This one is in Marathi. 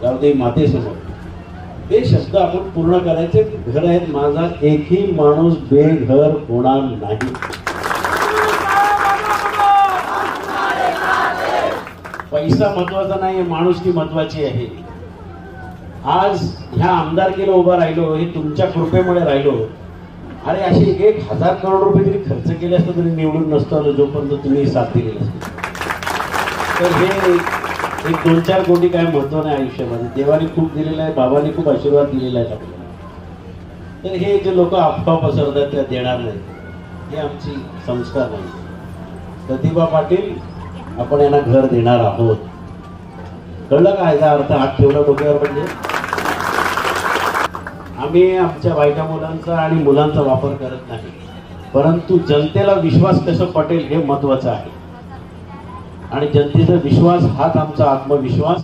गावदेवी मातेसमोर ते शब्द आपण पूर्ण करायचे. घर आहेत माझा एकही माणूस बेघर होणार नाही. पैसा महत्वाचा नाही, माणुसकी महत्वाची आहे. आज ह्या आमदारकीला उभा राहिलो हे तुमच्या कृपेमुळे राहिलो. अरे असे 1000 करोड रुपये जरी खर्च केले असते तरी निवडून नसतो आलो जोपर्यंत तुम्ही साथ दिली नसते. तर हे एक 2-4 कोटी काय महत्व नाही आयुष्यामध्ये. देवाने खूप दिलेलं आहे, बाबांनी खूप आशीर्वाद दिलेला आहे आपल्याला. तर हे जे लोक अफवा पसरतात त्या देणार नाही, हे आमची संस्कार नाही. प्रतिभा पाटील आपण यांना घर देणार आहोत. कळलं का याचा अर्थ? हात ठेवला डोक्यावर म्हणजे आम्ही आमच्या बायका मुलांचा आणि मुलांचा वापर करत नाही, परंतु जनतेला विश्वास कसं पटेल हे महत्वाचं आहे. आणि जनतेचा विश्वास हाच आमचा आत्मविश्वास.